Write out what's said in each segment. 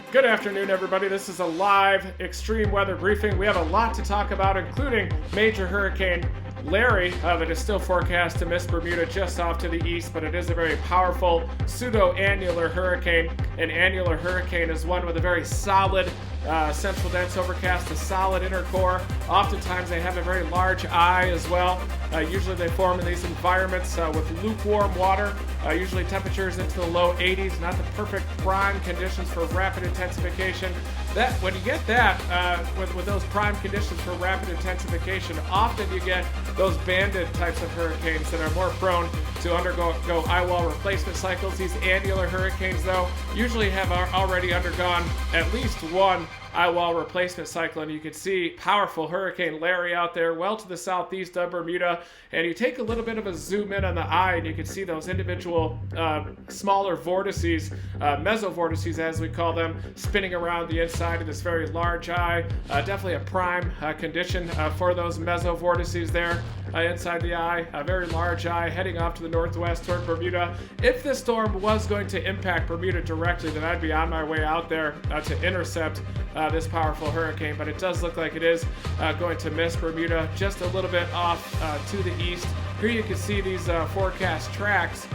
Good afternoon, everybody. This is a live extreme weather briefing. We have a lot to talk about, including major hurricane Larry that is still forecast to miss Bermuda just off to the east, but it is a very powerful pseudo-annular hurricane. An annular hurricane is one with a very solid central dense overcast, a solid inner core. Oftentimes they have a very large eye as well. Usually they form in these environments with lukewarm water, usually temperatures into the low 80s, not the perfect prime conditions for rapid intensification. When you get that with those prime conditions for rapid intensification, often you get those banded types of hurricanes that are more prone to undergo eye wall replacement cycles. These annular hurricanes, though, usually have already undergone at least one eye wall replacement cycle, and you can see powerful Hurricane Larry out there well to the southeast of Bermuda, and you take a little bit of a zoom in on the eye and you can see those individual smaller vortices, mesovortices as we call them, spinning around the inside of this very large eye. Definitely a prime condition for those mesovortices there inside the eye. A very large eye heading off to the northwest toward Bermuda. If this storm was going to impact Bermuda directly, then I'd be on my way out there to intercept this powerful hurricane, but it does look like it is going to miss Bermuda just a little bit off to the east. Here you can see these forecast tracks.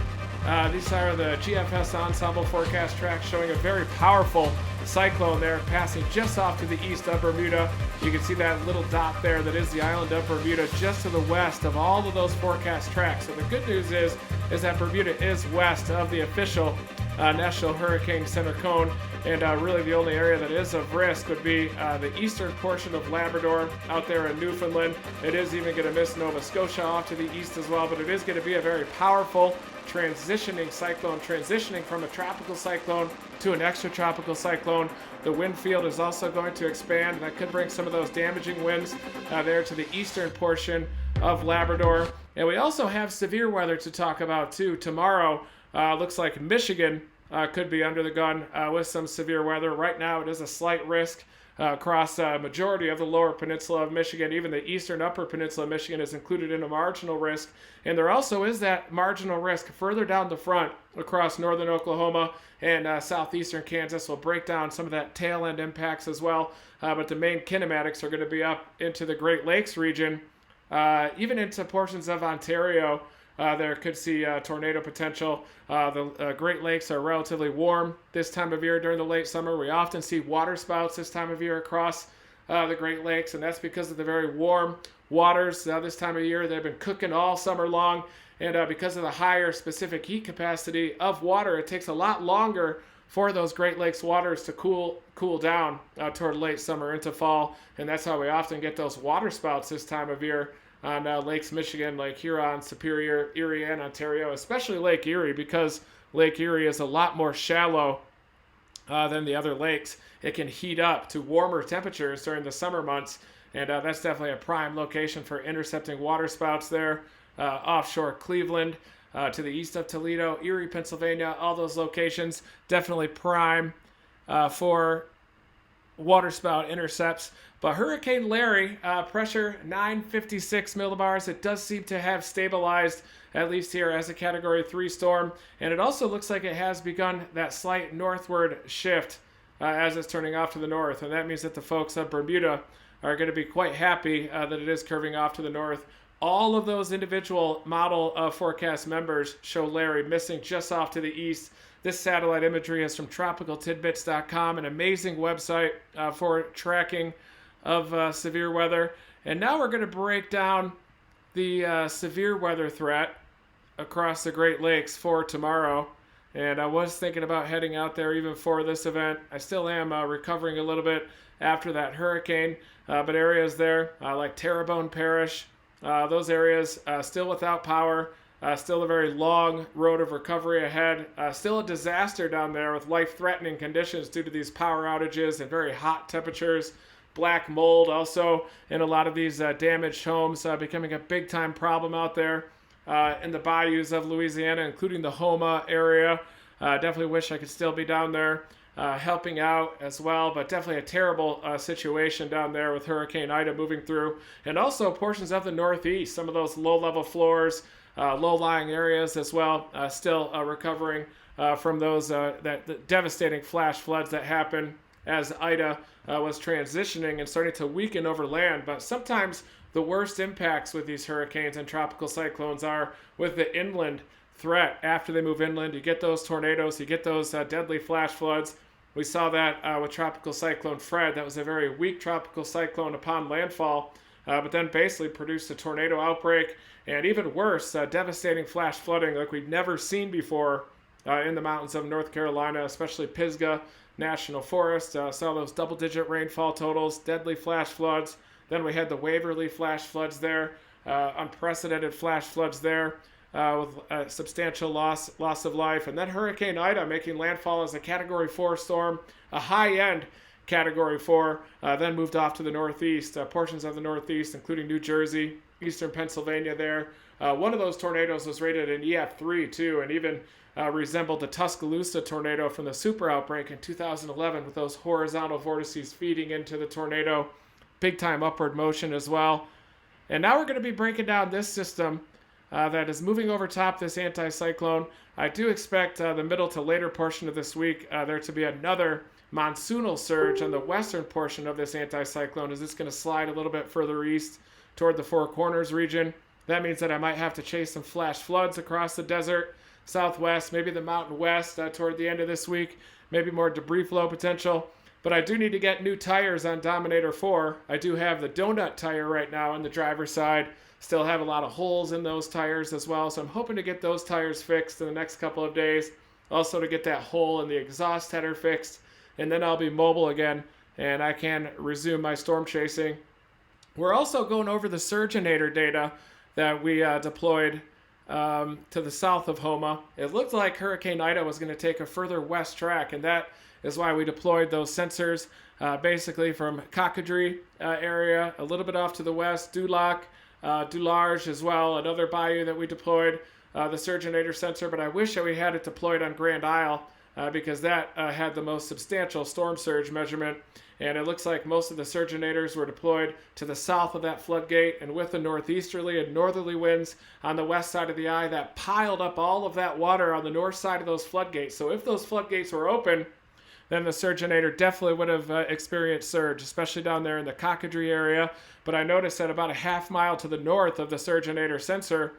These are the GFS Ensemble forecast tracks showing a very powerful cyclone there passing just off to the east of Bermuda. You can see that little dot there that is the island of Bermuda just to the west of all of those forecast tracks. So the good news is that Bermuda is west of the official National Hurricane Center cone, and really the only area that is of risk would be the eastern portion of Labrador out there in Newfoundland. It is even going to miss Nova Scotia off to the east as well, but it is going to be a very powerful transitioning cyclone, transitioning from a tropical cyclone to an extratropical cyclone. The wind field is also going to expand, and that could bring some of those damaging winds there to the eastern portion of Labrador. And we also have severe weather to talk about too. Tomorrow, looks like Michigan could be under the gun with some severe weather. Right now, it is a slight risk across a majority of the lower peninsula of Michigan. Even the eastern upper peninsula of Michigan is included in a marginal risk. And there also is that marginal risk further down the front across northern Oklahoma and southeastern Kansas. Will break down some of that tail end impacts as well. But the main kinematics are going to be up into the Great Lakes region, even into portions of Ontario. There could see tornado potential. The Great Lakes are relatively warm this time of year during the late summer. We often see water spouts this time of year across the Great Lakes, and that's because of the very warm waters this time of year. They've been cooking all summer long, and because of the higher specific heat capacity of water, it takes a lot longer for those Great Lakes waters to cool down toward late summer into fall, and that's how we often get those water spouts this time of year on Lakes Michigan, Lake Huron, Superior, Erie, and Ontario, especially Lake Erie, because Lake Erie is a lot more shallow than the other lakes. It can heat up to warmer temperatures during the summer months, and that's definitely a prime location for intercepting water spouts there. Offshore Cleveland, to the east of Toledo, Erie, Pennsylvania, all those locations definitely prime for waterspout intercepts. But Hurricane Larry, pressure 956 millibars. It does seem to have stabilized, at least here, as a Category 3 storm. And it also looks like it has begun that slight northward shift as it's turning off to the north. And that means that the folks of Bermuda are going to be quite happy that it is curving off to the north. All of those individual model forecast members show Larry missing just off to the east. This satellite imagery is from tropicaltidbits.com, an amazing website for tracking of severe weather. And now we're going to break down the severe weather threat across the Great Lakes for tomorrow. And I was thinking about heading out there even for this event. I still am recovering a little bit after that hurricane, but areas there like Terrebonne Parish, those areas still without power. Still a very long road of recovery ahead. Still a disaster down there with life-threatening conditions due to these power outages and very hot temperatures. Black mold also in a lot of these damaged homes, becoming a big-time problem out there in the bayous of Louisiana, including the Houma area. Definitely wish I could still be down there helping out as well, but definitely a terrible situation down there with Hurricane Ida moving through. And also portions of the Northeast, some of those low-level floors, low-lying areas as well, still recovering from those that devastating flash floods that happened as Ida was transitioning and starting to weaken over land. But sometimes the worst impacts with these hurricanes and tropical cyclones are with the inland threat. After they move inland, you get those tornadoes, you get those deadly flash floods. We saw that with Tropical Cyclone Fred. That was a very weak tropical cyclone upon landfall, but then basically produced a tornado outbreak, and even worse, devastating flash flooding like we've never seen before in the mountains of North Carolina, especially Pisgah National Forest. Saw those double-digit rainfall totals, deadly flash floods. Then we had the Waverly flash floods there, unprecedented flash floods there. With a substantial loss of life. And then Hurricane Ida making landfall as a Category 4 storm, a high-end Category 4, then moved off to the northeast, portions of the northeast, including New Jersey, eastern Pennsylvania there. One of those tornadoes was rated an EF3, too, and even resembled the Tuscaloosa tornado from the super outbreak in 2011 with those horizontal vortices feeding into the tornado. Big-time upward motion as well. And now we're going to be breaking down this system that is moving over top this anticyclone. I do expect the middle to later portion of this week there to be another monsoonal surge on the western portion of this anticyclone as it's going to slide a little bit further east toward the Four Corners region. That means that I might have to chase some flash floods across the desert, southwest, maybe the mountain west toward the end of this week, maybe more debris flow potential. But I do need to get new tires on Dominator 4. I do have the donut tire right now on the driver's side. Still have a lot of holes in those tires as well, so I'm hoping to get those tires fixed in the next couple of days. Also to get that hole in the exhaust header fixed, and then I'll be mobile again, and I can resume my storm chasing. We're also going over the surgeonator data that we deployed to the south of Homa. It looked like Hurricane Ida was going to take a further west track, and that is why we deployed those sensors basically from Cocodrie area, a little bit off to the west, Duloc, Dularge as well, another bayou that we deployed, the surgeonator sensor, but I wish that we had it deployed on Grand Isle because that had the most substantial storm surge measurement, and it looks like most of the surgeonators were deployed to the south of that floodgate, and with the northeasterly and northerly winds on the west side of the eye, that piled up all of that water on the north side of those floodgates. So if those floodgates were open, then the surgeonator definitely would have experienced surge, especially down there in the Cocodrie area. But I noticed that about a half mile to the north of the surgeonator sensor,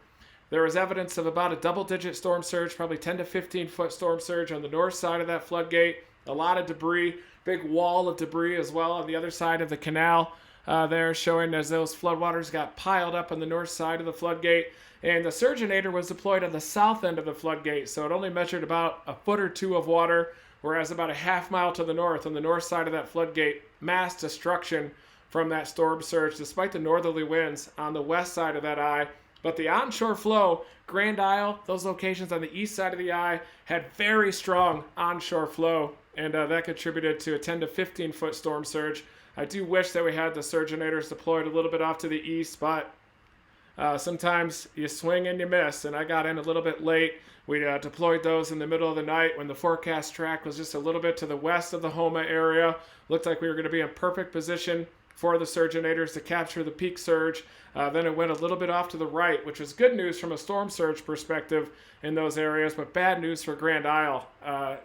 there was evidence of about a double-digit storm surge, probably 10 to 15-foot storm surge on the north side of that floodgate. A lot of debris, big wall of debris as well on the other side of the canal there, showing as those floodwaters got piled up on the north side of the floodgate. And the surgeonator was deployed on the south end of the floodgate, so it only measured about a foot or two of water, whereas about a half mile to the north, on the north side of that floodgate, mass destruction from that storm surge, despite the northerly winds on the west side of that eye. But the onshore flow, Grand Isle, those locations on the east side of the eye, had very strong onshore flow, and that contributed to a 10 to 15-foot storm surge. I do wish that we had the surgeonators deployed a little bit off to the east, but sometimes you swing and you miss, and I got in a little bit late. We deployed those in the middle of the night when the forecast track was just a little bit to the west of the Homa area. Looked like we were going to be in perfect position for the surgeonators to capture the peak surge. Then it went a little bit off to the right, which was good news from a storm surge perspective in those areas, but bad news for Grand Isle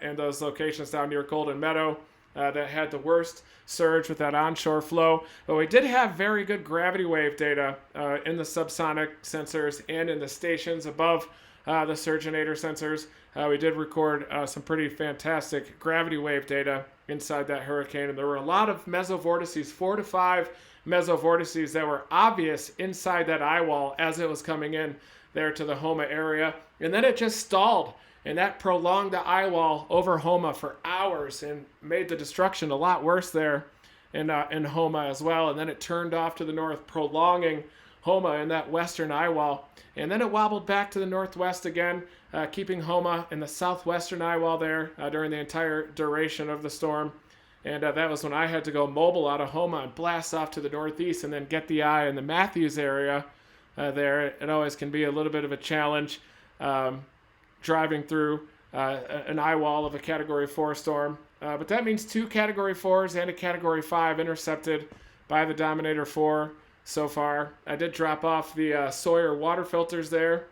and those locations down near Golden Meadow that had the worst surge with that onshore flow. But we did have very good gravity wave data in the subsonic sensors and in the stations above the surgeonator sensors. We did record some pretty fantastic gravity wave data inside that hurricane, and there were a lot of mesovortices, 4 to 5 mesovortices that were obvious inside that eye wall as it was coming in there to the Homa area, and then it just stalled, and that prolonged the eye wall over Homa for hours and made the destruction a lot worse there in Homa as well. And then it turned off to the north, prolonging Homa in that western eye wall, and then it wobbled back to the northwest again, keeping Homa in the southwestern eye wall there during the entire duration of the storm. And that was when I had to go mobile out of Homa and blast off to the northeast and then get the eye in the Matthews area there. It always can be a little bit of a challenge driving through an eye wall of a Category 4 storm. But that means 2 Category 4s and a Category 5 intercepted by the Dominator 4 so far. I did drop off the Sawyer water filters there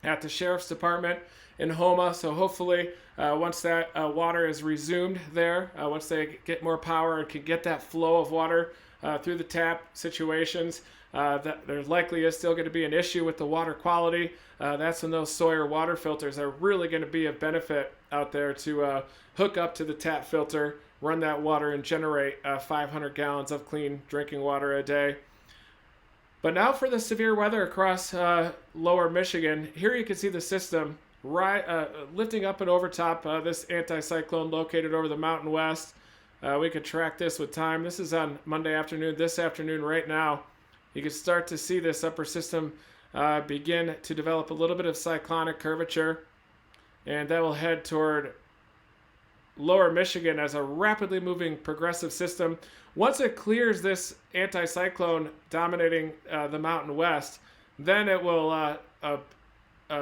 at the Sheriff's Department in Houma. So hopefully once that water is resumed there, once they get more power and can get that flow of water through the tap situations, that there likely is still going to be an issue with the water quality. That's when those Sawyer water filters are really going to be of benefit out there to hook up to the tap filter, run that water, and generate 500 gallons of clean drinking water a day. But now for the severe weather across lower Michigan. Here you can see the system lifting up and over top this anticyclone located over the Mountain West. We could track this with time. This is on Monday afternoon, this afternoon right now. You can start to see this upper system begin to develop a little bit of cyclonic curvature, and that will head toward lower Michigan as a rapidly moving progressive system. Once it clears this anticyclone dominating the Mountain West, then it will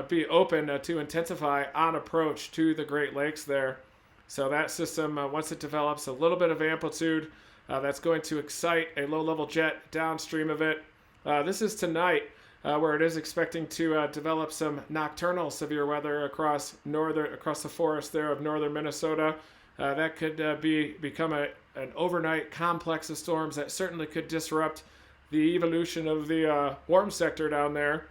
be open to intensify on approach to the Great Lakes there. So that system, once it develops a little bit of amplitude, that's going to excite a low-level jet downstream of it. This is tonight, where it is expecting to develop some nocturnal severe weather across the forest there of northern Minnesota. That could become an overnight complex of storms that certainly could disrupt the evolution of the warm sector down there.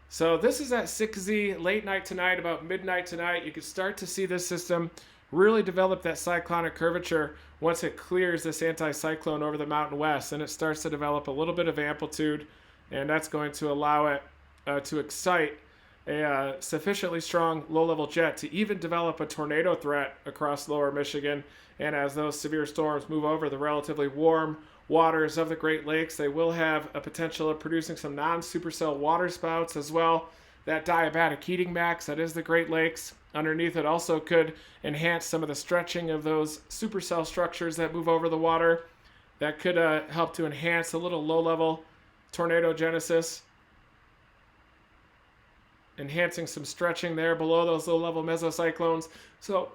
So this is at 6Z late night tonight, about midnight tonight. You can start to see this system really develop that cyclonic curvature once it clears this anticyclone over the Mountain West, and it starts to develop a little bit of amplitude, and that's going to allow it to excite a sufficiently strong low-level jet to even develop a tornado threat across lower Michigan. And as those severe storms move over the relatively warm waters of the Great Lakes, they will have a potential of producing some non-supercell water spouts as well. That diabatic heating max that is the Great Lakes underneath it also could enhance some of the stretching of those supercell structures that move over the water. That could help to enhance a little low-level tornado genesis, enhancing some stretching there below those low-level mesocyclones. So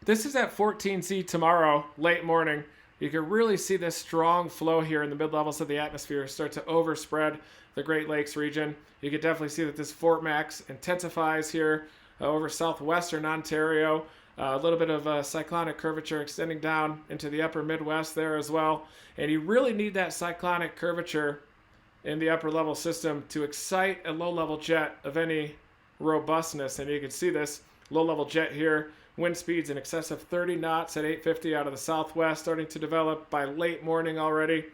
this is at 14Z tomorrow, late morning. You can really see this strong flow here in the mid-levels of the atmosphere start to overspread the Great Lakes region. You can definitely see that this Fort Max intensifies here over southwestern Ontario. A little bit of cyclonic curvature extending down into the upper Midwest there as well. And you really need that cyclonic curvature in the upper level system to excite a low-level jet of any robustness. And you can see this low-level jet here, wind speeds in excess of 30 knots at 850 out of the southwest, starting to develop by late morning already.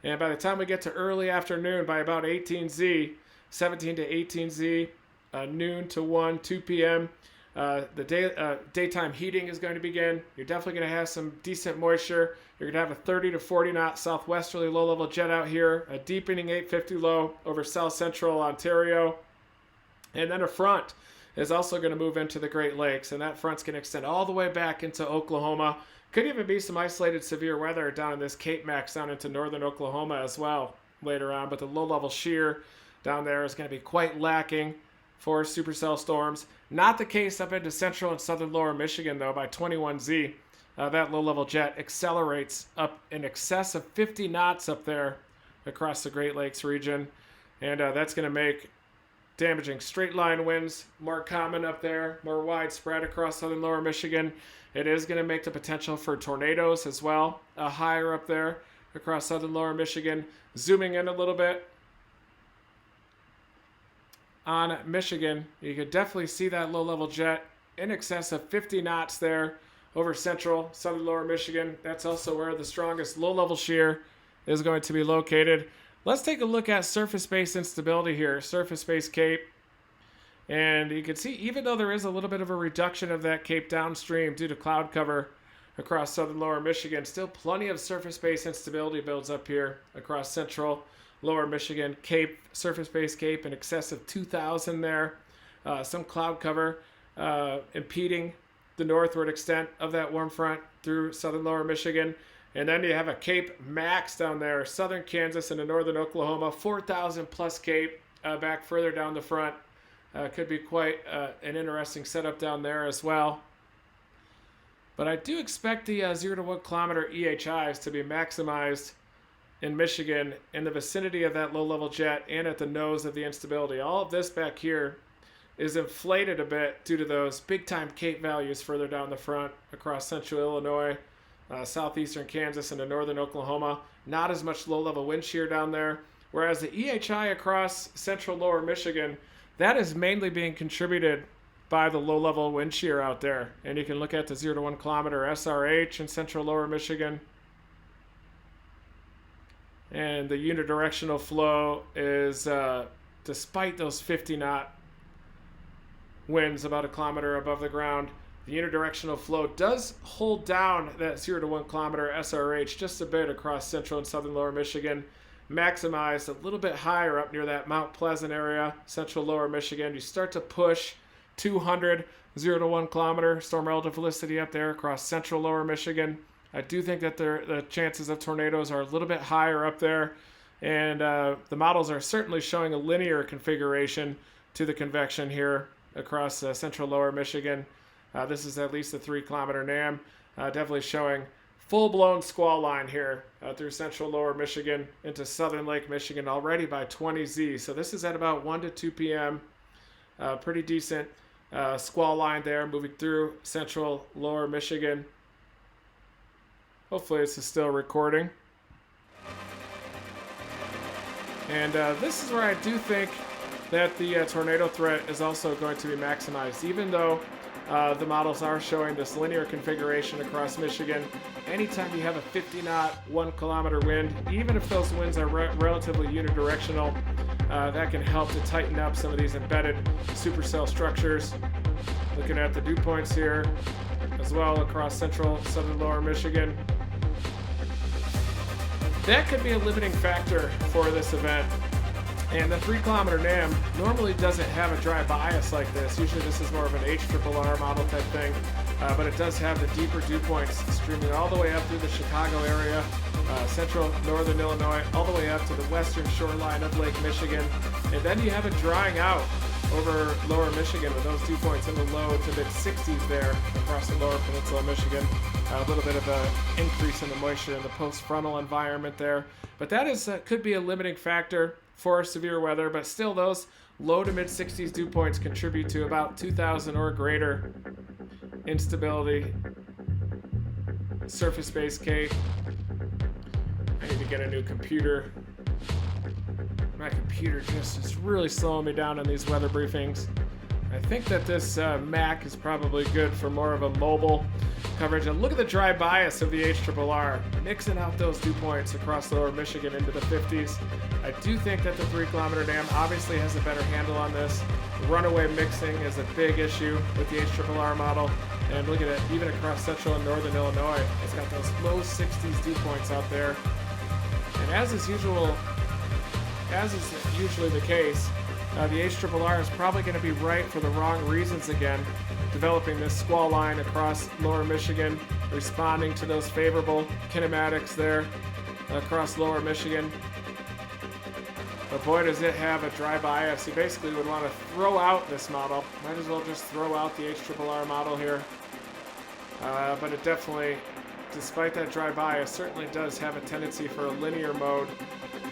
And by the time we get to early afternoon, by about 18Z, 17 to 18Z, noon to 1, 2 p.m., the daytime heating is going to begin. You're definitely going to have some decent moisture. You're going to have a 30 to 40 knot southwesterly low-level jet out here, a deepening 850 low over south central Ontario. And then a front is also going to move into the Great Lakes, and that front's going to extend all the way back into Oklahoma. Could even be some isolated severe weather down in this Cape Max down into northern Oklahoma as well later on, but the low-level shear down there is going to be quite lacking for supercell storms. Not the case up into central and southern lower Michigan, though. By 21Z, that low-level jet accelerates up in excess of 50 knots up there across the Great Lakes region, and that's going to make damaging straight-line winds more common up there, more widespread across southern lower Michigan. It is going to make the potential for tornadoes as well, higher up there across southern lower Michigan. Zooming in a little bit on Michigan, you could definitely see that low-level jet in excess of 50 knots there over central, southern lower Michigan. That's also where the strongest low-level shear is going to be located. Let's take a look at surface-based instability here, surface-based CAPE. And you can see, even though there is a little bit of a reduction of that CAPE downstream due to cloud cover across southern lower Michigan, still plenty of surface-based instability builds up here across central lower Michigan. CAPE, surface-based CAPE in excess of 2,000 there. Some cloud cover impeding the northward extent of that warm front through southern lower Michigan. And then you have a CAPE max down there, southern Kansas into northern Oklahoma, 4,000 plus CAPE back further down the front. Could be quite an interesting setup down there as well. But I do expect the 0 to 1 kilometer EHIs to be maximized in Michigan in the vicinity of that low-level jet and at the nose of the instability. All of this back here is inflated a bit due to those big-time Cape values further down the front across central Illinois, southeastern Kansas, into northern Oklahoma. Not as much low-level wind shear down there. Whereas the EHI across central lower Michigan, that is mainly being contributed by the low-level wind shear out there. And you can look at the 0 to 1 kilometer SRH in central lower Michigan. And the unidirectional flow is, despite those 50-knot winds about a kilometer above the ground, the unidirectional flow does hold down that 0 to 1 kilometer SRH just a bit across central and southern lower Michigan. Maximized a little bit higher up near that Mount Pleasant area, central lower Michigan. You start to push 200 0 to 1 kilometer storm relative velocity up there across central lower Michigan. I do think that the chances of tornadoes are a little bit higher up there, and the models are certainly showing a linear configuration to the convection here across central lower Michigan. This is at least a 3 kilometer NAM, definitely showing full-blown squall line here through central lower Michigan into southern Lake Michigan already by 20Z. So this is at about 1 to 2 p.m. Pretty decent squall line there moving through central lower Michigan. Hopefully this is still recording. And this is where I do think that the tornado threat is also going to be maximized, even though the models are showing this linear configuration across Michigan. Anytime you have a 50-knot, 1 kilometer wind, even if those winds are relatively unidirectional, that can help to tighten up some of these embedded supercell structures. Looking at the dew points here, as well across central, southern lower Michigan. That could be a limiting factor for this event. And the 3 kilometer NAM normally doesn't have a dry bias like this. Usually this is more of an HRRR model type thing, but it does have the deeper dew points streaming all the way up through the Chicago area, central northern Illinois, all the way up to the western shoreline of Lake Michigan. And then you have it drying out over lower Michigan with those dew points in the low to mid 60s there across the lower peninsula of Michigan. A little bit of an increase in the moisture in the post-frontal environment there. But that is could be a limiting factor for severe weather, but still those low to mid 60s dew points contribute to about 2,000 or greater instability. Surface-based Cape. I need to get a new computer. My computer just is really slowing me down on these weather briefings. I think that this Mac is probably good for more of a mobile coverage. And look at the dry bias of the HRRR, mixing out those dew points across lower Michigan into the 50s. I do think that the 3 kilometer NAM obviously has a better handle on this. Runaway mixing is a big issue with the HRRR model. And look at it, even across central and northern Illinois, it's got those low 60s dew points out there. And as is usually the case, the HRRR is probably going to be right for the wrong reasons again, developing this squall line across lower Michigan, responding to those favorable kinematics there across lower Michigan. But boy, does it have a dry bias. You basically would want to throw out this model. Might as well just throw out the HRRR model here. But it definitely, despite that dry bias, certainly does have a tendency for a linear mode.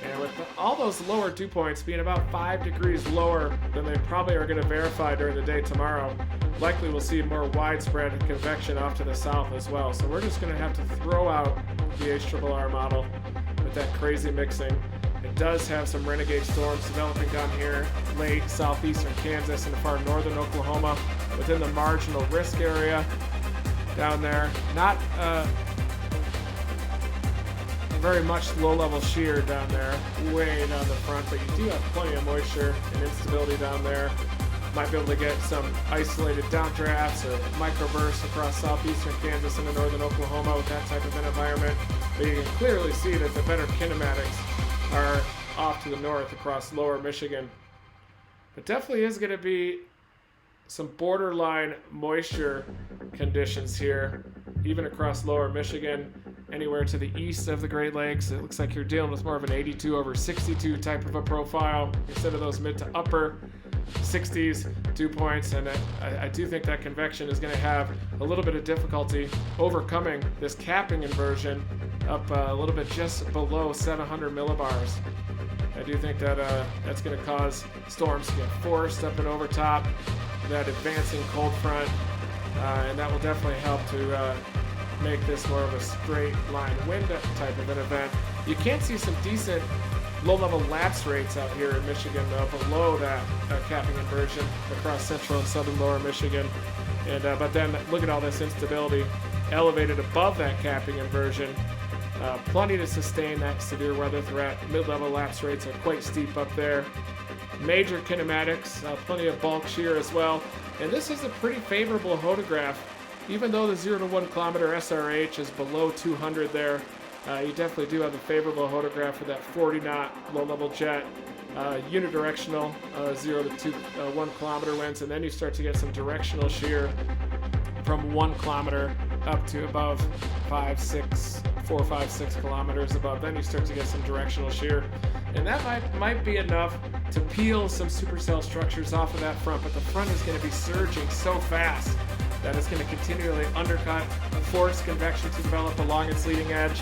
And with all those lower dew points being about 5 degrees lower than they probably are going to verify during the day tomorrow, likely we'll see more widespread convection off to the south as well. So we're just going to have to throw out the HRRR model with that crazy mixing. It does have some renegade storms developing down here, late southeastern Kansas and far northern Oklahoma, within the marginal risk area down there. Not very much low-level shear down there, way down the front, but you do have plenty of moisture and instability down there. Might be able to get some isolated downdrafts or microbursts across southeastern Kansas and northern Oklahoma with that type of an environment. But you can clearly see that the better kinematics are off to the north across lower Michigan. But definitely is going to be some borderline moisture conditions here, even across lower Michigan, anywhere to the east of the Great Lakes. It looks like you're dealing with more of an 82 over 62 type of a profile instead of those mid to upper 60s dew points. And I do think that convection is going to have a little bit of difficulty overcoming this capping inversion up a little bit just below 700 millibars. I do think that that's going to cause storms to get forced up and over top that advancing cold front, and that will definitely help to make this more of a straight line wind type of an event. You can see some decent low-level lapse rates out here in Michigan below that capping inversion across central and southern lower Michigan. And but then look at all this instability elevated above that capping inversion. Plenty to sustain that severe weather threat. Mid-level lapse rates are quite steep up there. Major kinematics, plenty of bulk shear as well. And this is a pretty favorable hodograph. Even though the 0 to 1 kilometer SRH is below 200 there, you definitely do have a favorable hodograph for that 40 knot low-level jet. Unidirectional 0 to 1 kilometer winds, and then you start to get some directional shear from 1 kilometer up to above 4 or 5, 6 kilometers above. Then you start to get some directional shear, and that might be enough to peel some supercell structures off of that front, but the front is going to be surging so fast that it's going to continually undercut, force convection to develop along its leading edge.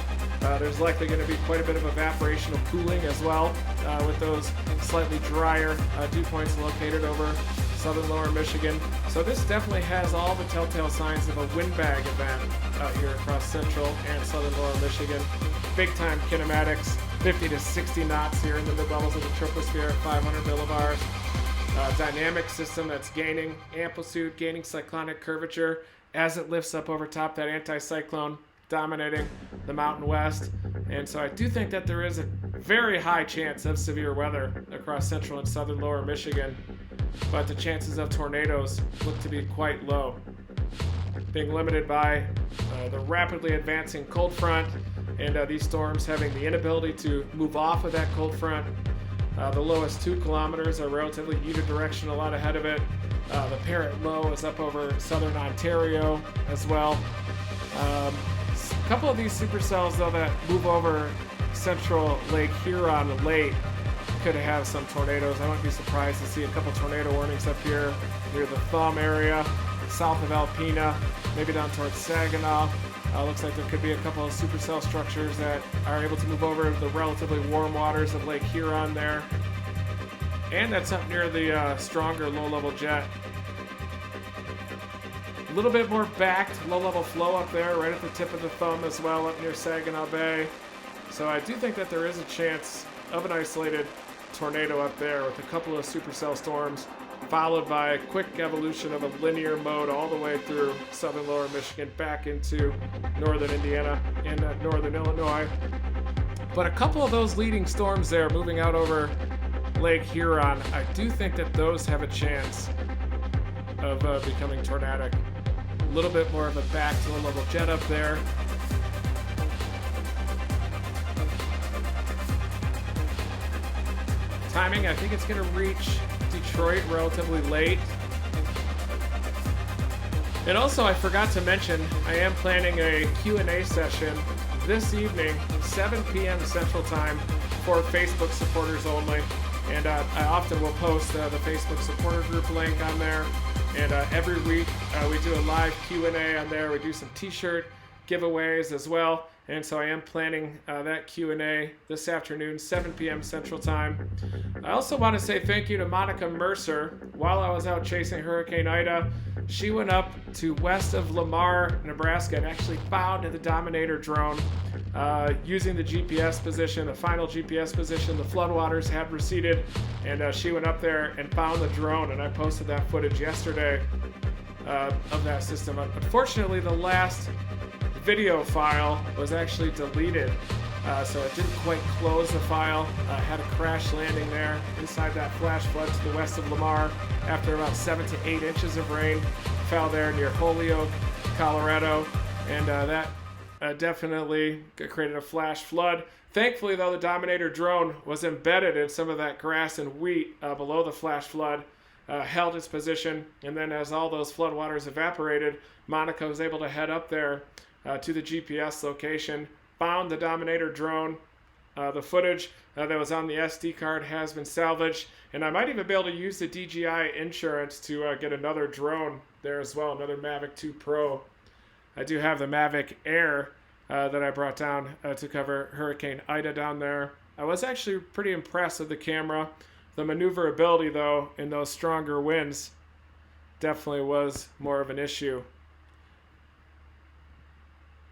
There's likely going to be quite a bit of evaporational cooling as well, with those slightly drier dew points located over southern lower Michigan. So this definitely has all the telltale signs of a windbag event out here across central and southern lower Michigan. Big time kinematics, 50 to 60 knots here in the mid-levels of the troposphere at 500 millibars. Dynamic system that's gaining amplitude, gaining cyclonic curvature as it lifts up over top that anticyclone dominating the Mountain West. And so I do think that there is a very high chance of severe weather across central and southern lower Michigan, but the chances of tornadoes look to be quite low, being limited by the rapidly advancing cold front and these storms having the inability to move off of that cold front. The lowest 2 kilometers are relatively unidirectional out ahead of it. The Parrot Low is up over southern Ontario as well. A couple of these supercells, though, that move over central Lake Huron late could have some tornadoes. I wouldn't be surprised to see a couple tornado warnings up here near the Thumb area, south of Alpena, maybe down towards Saginaw. Looks like there could be a couple of supercell structures that are able to move over the relatively warm waters of Lake Huron there. And that's up near the stronger low-level jet. A little bit more backed low-level flow up there, right at the tip of the Thumb as well, up near Saginaw Bay. So I do think that there is a chance of an isolated tornado up there with a couple of supercell storms, followed by a quick evolution of a linear mode all the way through southern lower Michigan back into northern Indiana and northern Illinois. But a couple of those leading storms there moving out over Lake Huron, I do think that those have a chance of becoming tornadic. A little bit more of a back to a level jet up there. Timing, I think it's going to reach Detroit relatively late. And also, I forgot to mention, I am planning a Q&A session this evening, 7 p.m. Central Time, for Facebook supporters only. And I often will post the Facebook supporter group link on there. And every week we do a live Q&A on there. We do some t-shirt giveaways as well. And so I am planning that Q&A this afternoon, 7 p.m. Central Time. I also want to say thank you to Monica Mercer. While I was out chasing Hurricane Ida, she went up to west of Lamar, Nebraska, and actually found the Dominator drone using the GPS position, the final GPS position. The floodwaters had receded, and she went up there and found the drone, and I posted that footage yesterday of that system. Unfortunately, the last video file was actually deleted, so it didn't quite close the file. Had a crash landing there inside that flash flood to the west of Lamar after about 7 to 8 inches of rain fell there near Holyoke, Colorado, and that definitely created a flash flood. Thankfully, though, the Dominator drone was embedded in some of that grass and wheat below the flash flood, held its position, and then as all those floodwaters evaporated, Monica was able to head up there to the GPS location, found the Dominator drone. The footage that was on the SD card has been salvaged, and I might even be able to use the DJI insurance to get another drone there as well, another Mavic 2 Pro. I do have the Mavic Air that I brought down to cover Hurricane Ida down there. I was actually pretty impressed with the camera. The maneuverability, though, in those stronger winds definitely was more of an issue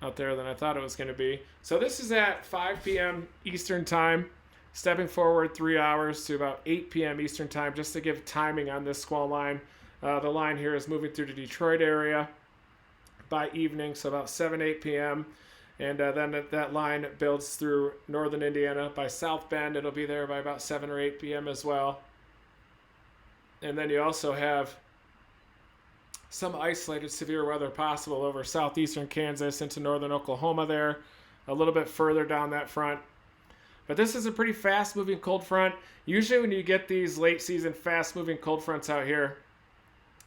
out there than I thought it was going to be. So this is at 5 p.m. Eastern Time, stepping forward 3 hours to about 8 p.m. Eastern Time, just to give timing on this squall line. The line here is moving through the Detroit area by evening, so about 7, 8 p.m. And then that line builds through northern Indiana. By South Bend, it'll be there by about 7 or 8 p.m. as well. And then you also have some isolated severe weather possible over southeastern Kansas into northern Oklahoma there, a little bit further down that front. But this is a pretty fast-moving cold front. Usually when you get these late-season fast-moving cold fronts out here,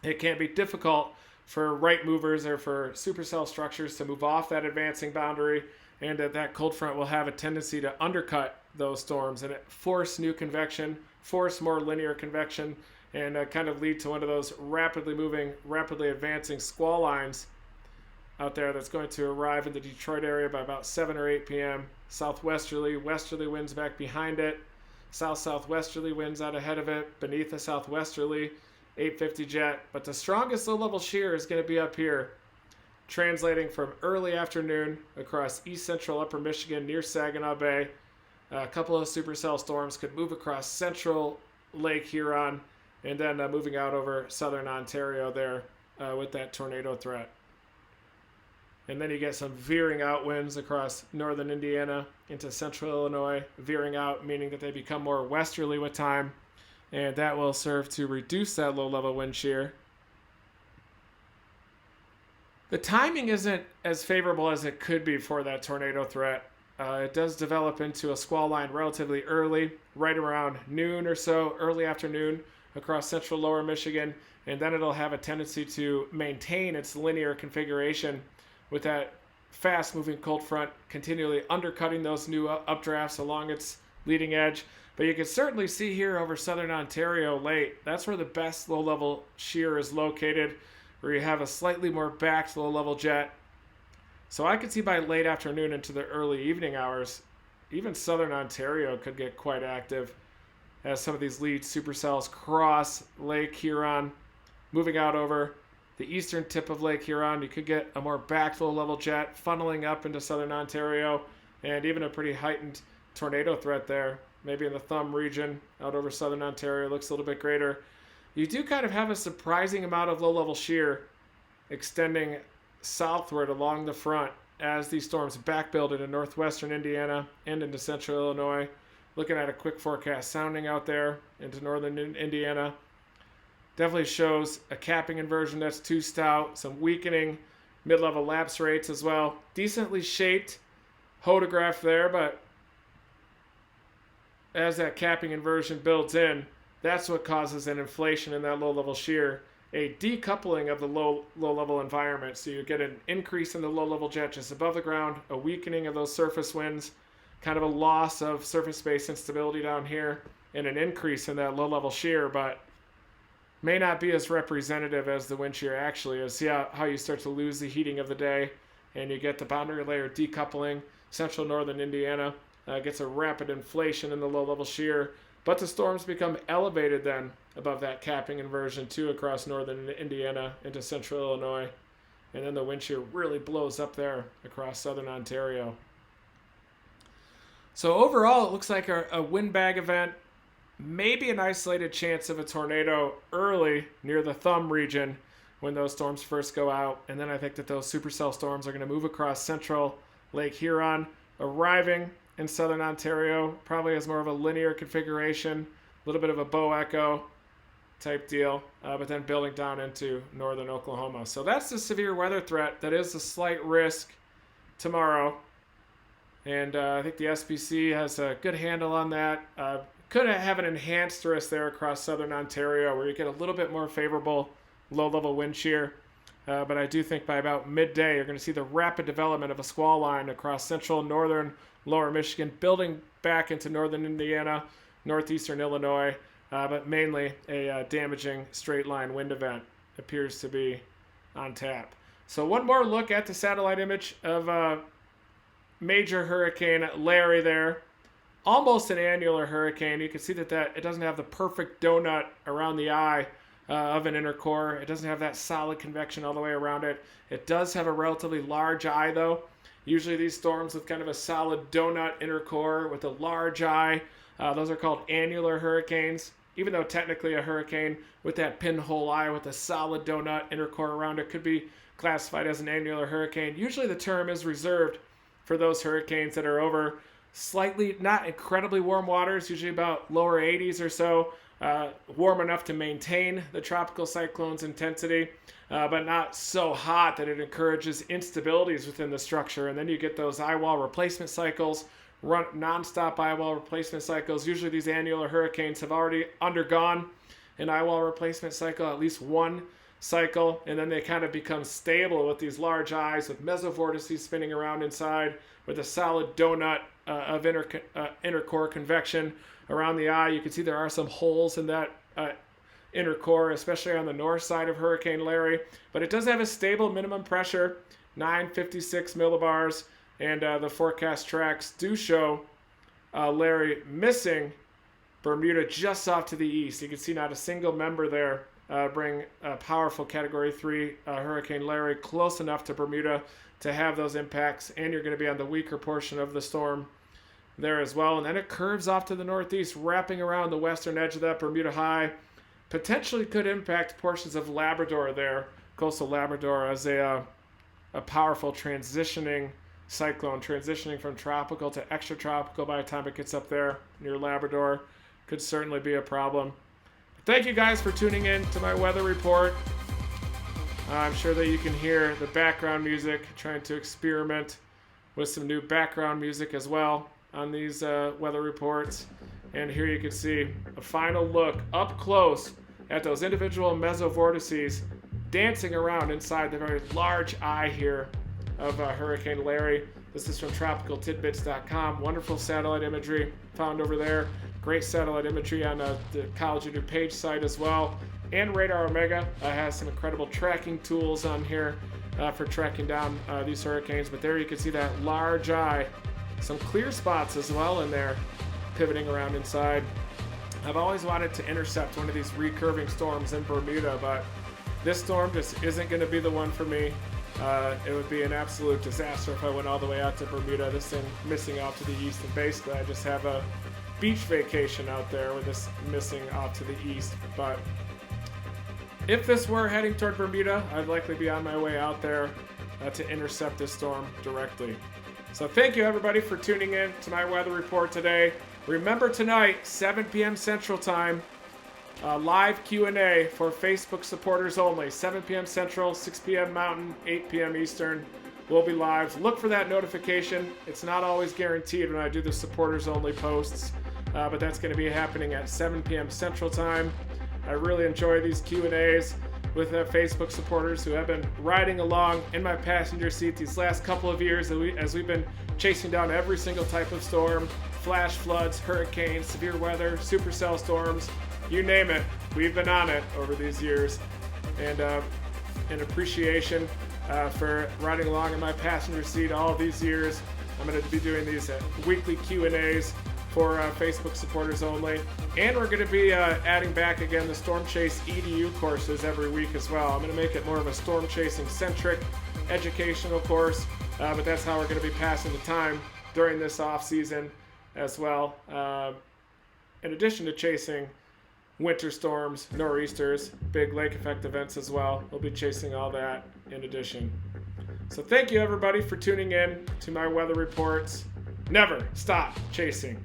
it can be difficult for right movers or for supercell structures to move off that advancing boundary, and that cold front will have a tendency to undercut those storms and force new convection, force more linear convection, and kind of lead to one of those rapidly moving, rapidly advancing squall lines out there that's going to arrive in the Detroit area by about 7 or 8 p.m. Southwesterly, westerly winds back behind it, south-southwesterly winds out ahead of it, beneath the southwesterly, 850 jet. But the strongest low-level shear is going to be up here, translating from early afternoon across east central upper Michigan near Saginaw Bay. A couple of supercell storms could move across central Lake Huron, and then moving out over southern Ontario there with that tornado threat. And then you get some veering out winds across northern Indiana into central Illinois. Veering out meaning that they become more westerly with time, and that will serve to reduce that low-level wind shear. The timing isn't as favorable as it could be for that tornado threat. It does develop into a squall line relatively early, right around noon or so, early afternoon, across central lower Michigan, and then it'll have a tendency to maintain its linear configuration with that fast-moving cold front continually undercutting those new updrafts along its leading edge. But you can certainly see here over southern Ontario late, that's where the best low-level shear is located, where you have a slightly more backed low-level jet. So I could see by late afternoon into the early evening hours, even southern Ontario could get quite active as some of these lead supercells cross Lake Huron, moving out over the eastern tip of Lake Huron. You could get a more backed low-level jet funneling up into southern Ontario, and even a pretty heightened tornado threat there. Maybe in the Thumb region out over southern Ontario looks a little bit greater. You do kind of have a surprising amount of low-level shear extending southward along the front as these storms backbuild into northwestern Indiana and into central Illinois. Looking at a quick forecast sounding out there into northern Indiana. Definitely shows a capping inversion that's too stout, some weakening mid-level lapse rates as well. Decently shaped hodograph there, but as that capping inversion builds in, that's what causes an inflation in that low-level shear, a decoupling of the low-level environment. So you get an increase in the low-level jet just above the ground, a weakening of those surface winds, kind of a loss of surface space instability down here, and an increase in that low-level shear, but may not be as representative as the wind shear actually is. See how you start to lose the heating of the day, and you get the boundary layer decoupling. Central northern Indiana gets a rapid inflation in the low-level shear, but the storms become elevated then above that capping inversion too across northern Indiana into central Illinois, and then the wind shear really blows up there across southern Ontario. So overall, it looks like a windbag event, maybe an isolated chance of a tornado early near the Thumb region when those storms first go out. And then I think that those supercell storms are going to move across central Lake Huron, arriving in southern Ontario, probably has more of a linear configuration, a little bit of a bow echo type deal, but then building down into northern Oklahoma. So that's the severe weather threat. That is a slight risk tomorrow. And I think the SPC has a good handle on that. Could have an enhanced risk there across southern Ontario where you get a little bit more favorable low-level wind shear. But I do think by about midday, you're going to see the rapid development of a squall line across central, northern, lower Michigan, building back into northern Indiana, northeastern Illinois, but mainly a damaging straight-line wind event appears to be on tap. So one more look at the satellite image of major Hurricane Larry there. almost an annular hurricane. You can see that it doesn't have the perfect donut around the eye of an inner core. It doesn't have that solid convection all the way around it. It does have a relatively large eye though. Usually these storms with kind of a solid donut inner core with a large eye, those are called annular hurricanes. Even though technically a hurricane with that pinhole eye with a solid donut inner core around it could be classified as an annular hurricane. Usually the term is reserved for those hurricanes that are over slightly, not incredibly warm waters, usually about lower 80s or so, warm enough to maintain the tropical cyclone's intensity, but not so hot that it encourages instabilities within the structure. And then you get those eye wall replacement cycles, run nonstop eye wall replacement cycles. Usually these annular hurricanes have already undergone an eye wall replacement cycle, at least one cycle, and then they kind of become stable with these large eyes with mesovortices spinning around inside with a solid donut of inner core convection around the eye. You can see there are some holes in that inner core, especially on the north side of Hurricane Larry, but it does have a stable minimum pressure, 956 millibars, and the forecast tracks do show Larry missing Bermuda just off to the east. You can see not a single member there bring a powerful Category 3 Hurricane Larry close enough to Bermuda to have those impacts, and you're going to be on the weaker portion of the storm there as well. And then it curves off to the northeast, wrapping around the western edge of that Bermuda High. Potentially could impact portions of Labrador there, coastal Labrador, as a powerful transitioning cyclone, transitioning from tropical to extratropical by the time it gets up there near Labrador. Could certainly be a problem. Thank you guys for tuning in to my weather report. I'm sure that you can hear the background music, trying to experiment with some new background music as well on these weather reports. And here you can see a final look up close at those individual mesovortices dancing around inside the very large eye here of Hurricane Larry. This is from tropicaltidbits.com. Wonderful satellite imagery found over there. Great satellite imagery on the College of DuPage site as well. And Radar Omega has some incredible tracking tools on here for tracking down these hurricanes. But there you can see that large eye. Some clear spots as well in there, pivoting around inside. I've always wanted to intercept one of these recurving storms in Bermuda, but this storm just isn't going to be the one for me. It would be an absolute disaster if I went all the way out to Bermuda. This thing missing off to the east, and basically I just have a beach vacation out there with this missing off to the east. But if this were heading toward Bermuda, I'd likely be on my way out there to intercept this storm directly. So thank you everybody for tuning in to my weather report today. Remember tonight, 7 p.m. Central Time, live Q&A for Facebook supporters only. 7 p.m. Central, 6 p.m. Mountain, 8 p.m. Eastern. We'll be live. Look for that notification. It's not always guaranteed when I do the supporters only posts, but that's going to be happening at 7 p.m. Central Time. I really enjoy these Q&As with Facebook supporters who have been riding along in my passenger seat these last couple of years as we've been chasing down every single type of storm, flash floods, hurricanes, severe weather, supercell storms, you name it. We've been on it over these years. And in appreciation for riding along in my passenger seat all these years, I'm going to be doing these weekly Q&As for Facebook supporters only. And we're going to be adding back again the Storm Chase EDU courses every week as well. I'm going to make it more of a storm chasing centric educational course, but that's how we're going to be passing the time during this off season as well. In addition to chasing winter storms, nor'easters, big lake effect events as well, we'll be chasing all that in addition. So thank you everybody for tuning in to my weather reports. Never stop chasing.